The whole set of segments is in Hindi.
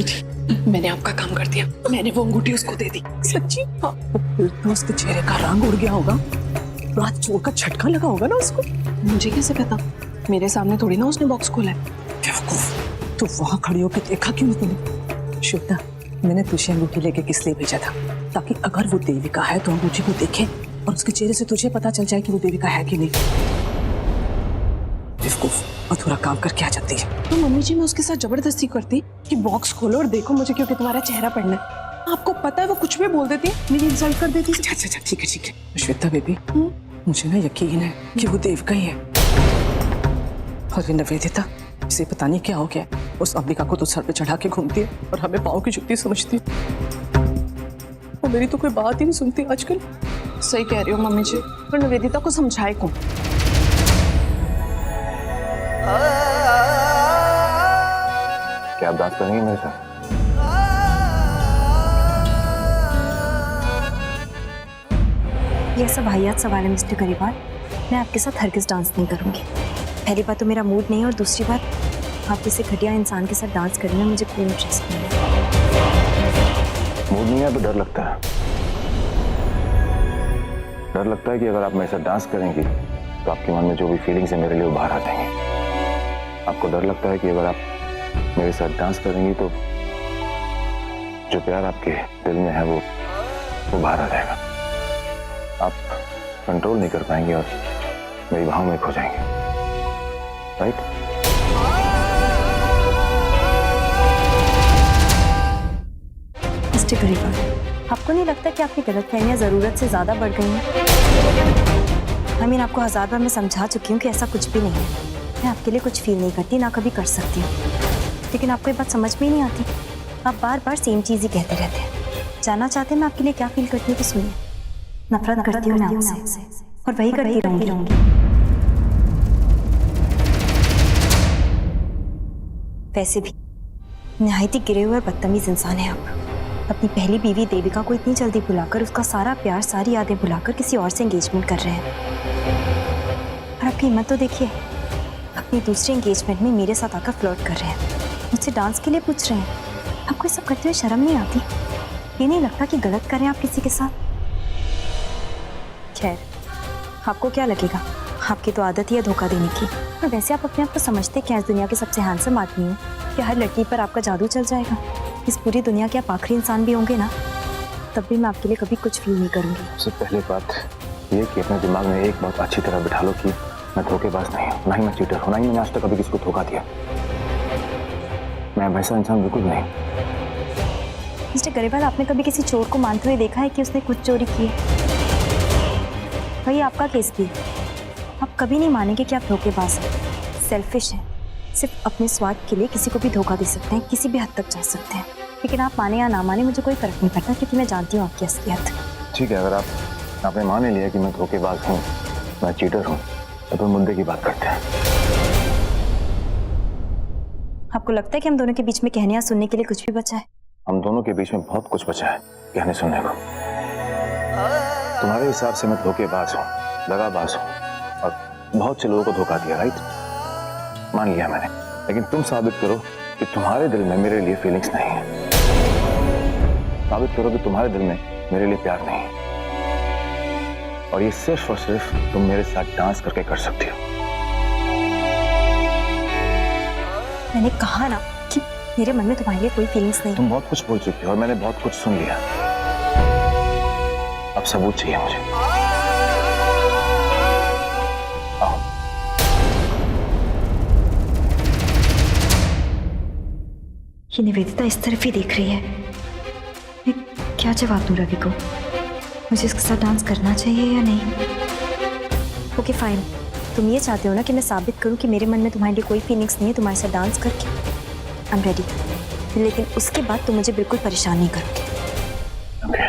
मम्मी जी, मैंने आपका काम कर दिया। मैंने वो अंगूठी उसको दे दी। सच्ची? हाँ। फिर तो उसके चेहरे का रंग उड़ गया होगा, रात चोर का झटका लगा होगा ना उसको। मुझे कैसे पता? मेरे सामने थोड़ी ना उसने बॉक्स खोला है। बेवकूफ, तो वहां खड़ी होकर देखा क्यों नहीं तूने? श्वेता, मैंने तुझे अंगूठी लेके किस लिए भेजा था? ताकि अगर वो देविका है तो अंगूठी को देखे और उसके चेहरे से तुझे पता चल जाए कि वो देविका है कि नहीं। बेवकूफ, अधूरा काम करके आ जाती है। तो मम्मी जी, मैं उसके साथ जबरदस्ती करती कि बॉक्स खोलो और देखो मुझे, क्योंकि तुम्हारा चेहरा पढ़ना है। आपको पता है वो कुछ भी बोल देती है, मेरी इंसल्ट कर देती है। अच्छा, ठीक है। श्वेता बेबी, मुझे ना यकीन है कि वो देविका ही है। और ये निवेदिता, इसे पता नहीं क्या हो गया, उस अंबिका को तो सर पे चढ़ा के घूमती है और हमें पाँव की जुत्ती समझती है। वो मेरी तो कोई बात ही नहीं सुनती आजकल। सही कह रही हो मम्मी जी, पर निवेदिता को समझाए कौन? क्या आप डांस करेंगे मेरे साथ? ये सब वाहियात सवाल है मिस्टर गरेवाल। मैं आपके साथ हरगिज़ डांस नहीं करूंगी। पहली बात तो मेरा मूड नहीं है, और दूसरी बात, आप किसी घटिया इंसान के साथ डांस करने में मुझे कोई इंटरेस्ट नहीं है। मूड नहीं है तो डर लगता है। डर लगता है कि अगर आप मेरे साथ डांस करेंगी तो आपके मन में जो भी फीलिंग्स है मेरे लिए वो बाहर आ जाएंगे। आपको डर लगता है कि अगर आप मेरे साथ डांस करेंगी तो जो प्यार आपके दिल में है वो बाहर आ जाएगा। आप कंट्रोल नहीं कर पाएंगे और मेरी बाहों में खो जाएंगे। राइट? मिस्टर गरेवाल, आपको नहीं लगता कि आपकी गलतफहमियां जरूरत से ज्यादा बढ़ गई हैं? आपको 1000 बार मैं समझा चुकी हूँ कि ऐसा कुछ भी नहीं है। मैं आपके लिए कुछ फील नहीं करती, ना कभी कर सकती हूँ, लेकिन आपको ये बात समझ में ही नहीं आती। आप बार बार सेम चीज ही कहते रहते हैं। जानना चाहते हैं मैं आपके लिए क्या फील करती हूँ तो सुनिए। नफरत करती हूँ मैं आपसे, और वही करती रहूंगी। वैसे भी निहायती गिरे हुए और बदतमीज इंसान है आप। अपनी पहली बीवी देविका को इतनी जल्दी भुलाकर, उसका सारा प्यार, सारी यादें भुलाकर किसी और से एंगेजमेंट कर रहे हैं। और आपकी हिम्मत तो देखिए, अपनी दूसरी एंगेजमेंट में मेरे साथ आकर फ्लर्ट कर रहे हैं, मुझसे डांस के लिए पूछ रहे हैं। आपको ये सब करते हुए शर्म नहीं आती? ये नहीं लगता कि गलत कर रहे हैं आप किसी के साथ? खैर, आपको क्या लगेगा, आपकी तो आदत ही है धोखा देने की। और वैसे आप अपने आप को समझते क्या इस दुनिया के सबसे हैंडसम आदमी हैं कि हर लड़की पर आपका जादू चल जाएगा? इस पूरी दुनिया के आप आखिरी इंसान भी होंगे ना, तब भी मैं आपके लिए कभी कुछ फील नहीं करूंगी। सबसे पहले बात ये कि अपने दिमाग में एक बात अच्छी तरह बिठा लो कि मैं धोखेबाज नहीं हूँ, ना ही मैं चीटर हूँ, ना ही मैंने आज तक कभी किसी को धोखा दिया। मैं वैसा इंसान बिल्कुल नहीं। मिस्टर गरेवाल, आपने कभी किसी चोर को मानते हुए देखा है कि उसने कुछ चोरी की है? वही आपका केस भी है। आप कभी नहीं मानेंगे कि आप धोखेबाज हैं, सेल्फिश हैं, सिर्फ अपने स्वार्थ के लिए किसी को भी धोखा दे सकते हैं, किसी भी हद तक जा सकते हैं। लेकिन आप माने या ना माने, मुझे कोई फर्क नहीं पड़ता, क्योंकि मैं जानती हूँ आपकी असलियत। ठीक है, अगर आपने मान ही लिया कि मैं धोखेबाज हूँ, मैं चीटर हूँ, तो मुद्दे की बात करते हैं। आपको लगता है कि हम दोनों के बीच में कहने या सुनने के लिए कुछ भी बचा है? हम दोनों के बीच में बहुत कुछ बचा है कहने सुनने को। तुम्हारे हिसाब से मैं धोखेबाज हूँ, दगाबाज हूँ, और बहुत से लोगों को धोखा दिया। राइट? मान लिया मैंने, लेकिन तुम साबित करो कि तुम्हारे दिल में मेरे लिए फीलिंग्स नहीं है। साबित करो कि तुम्हारे दिल में मेरे लिए प्यार नहीं है, और ये सिर्फ और सिर्फ तुम मेरे साथ डांस करके कर सकती हो। मैंने कहा ना कि मेरे मन में तुम्हारे लिए कोई फीलिंग्स नहीं। तुम बहुत कुछ बोल चुकी हो और मैंने बहुत कुछ सुन लिया। अब सबूत चाहिए मुझे। आओ। ये निवेदिता इस तरफ ही देख रही है। मैं क्या जवाब दूं रवि को? मुझे इसके साथ डांस करना चाहिए या नहीं? ओके फाइन, तुम ये चाहते हो ना कि मैं साबित करूं कि मेरे मन में तुम्हारे लिए कोई फीलिंग्स नहीं है तुम्हारे साथ डांस करके। आई एम रेडी, लेकिन उसके बाद तुम मुझे बिल्कुल परेशान नहीं करोगे। Okay.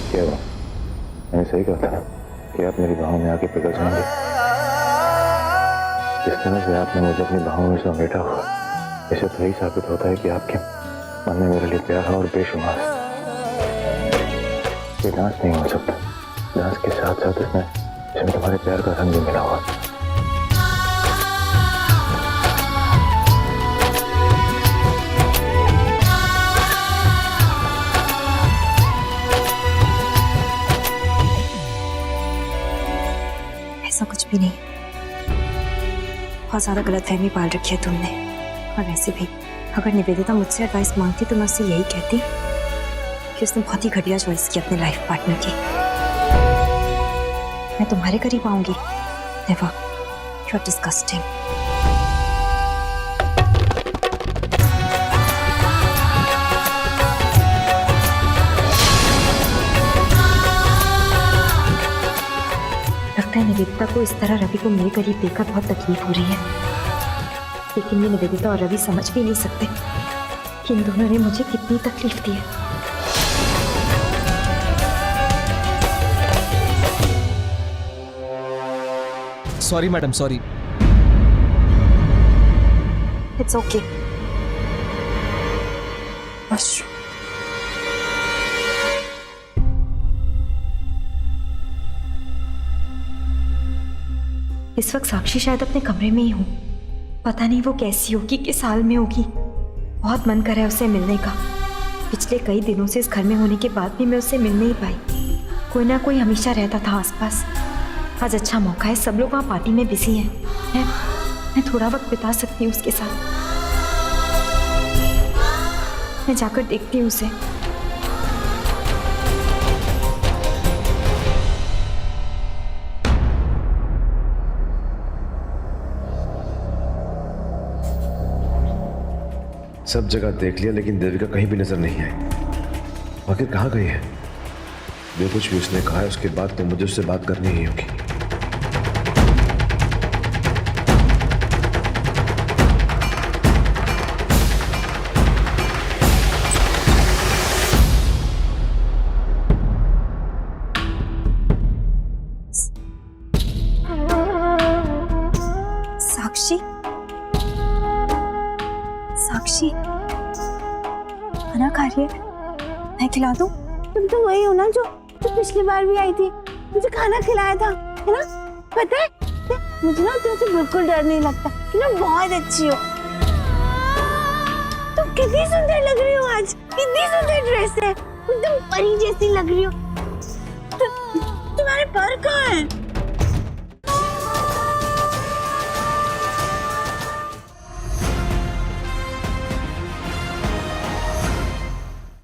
क्या हुआ? सही कहता है कि आप मेरी बाहों में आके पिघल जाएंगे। जिस तरह से आपने मुझे अपनी बाहों में समेटा हुआ, इसे तो यही साबित होता है कि आपके मन में मेरे लिए प्यार और बेशुमार है। ये डांस नहीं हो सकता, डांस के साथ साथ इसमें तुम्हारे प्यार का रंग भी मिला हुआ। ऐसा कुछ भी नहीं, बहुत ज्यादा गलतफहमी पाल रखी है तुमने। और वैसे भी अगर निवेदिता मुझसे एडवाइस मांगती तो मैं उससे यही कहती कि उसने बहुत ही घटिया चॉइस की अपने लाइफ पार्टनर की। मैं तुम्हारे करीब आऊंगी? नेवर। You are disgusting. लगता है निवेदिता को इस तरह रवि को मेरे करीब देखकर बहुत तकलीफ हो रही है, लेकिन ये निवेदिता और रवि समझ भी नहीं सकते कि इन दोनों ने मुझे कितनी तकलीफ दी है। Sorry madam, sorry. It's okay. इस वक्त साक्षी शायद अपने कमरे में ही हो। पता नहीं वो कैसी होगी, किस हाल में होगी। बहुत मन कर रहा है उससे मिलने का। पिछले कई दिनों से इस घर में होने के बाद भी मैं उससे मिल नहीं पाई। कोई ना कोई हमेशा रहता था आसपास। आज अच्छा मौका है, सब लोग वहाँ पार्टी में बिजी हैं। मैं थोड़ा वक्त बिता सकती हूँ उसके साथ। मैं जाकर देखती हूँ उसे। सब जगह देख लिया लेकिन देविका कहीं भी नजर नहीं आई। आखिर कहाँ गई है? जो कुछ भी उसने कहा है उसके बाद तो मुझे उससे बात करनी ही होगी। साक्षी, साक्षी, खाना खा रही है? मैं खिला दूं? तुम तो वही हो ना जो पिछली बार भी आई थी, मुझे खाना खिलाया था, है ना? पता है मुझे ना तुमसे बिल्कुल डर नहीं लगता, कि ना बहुत अच्छी हो। तुम कितनी सुंदर लग रही हो आज, कितनी सुंदर ड्रेस है, एकदम परी जैसी लग रही हो। तुम्हारे पर कहाँ है?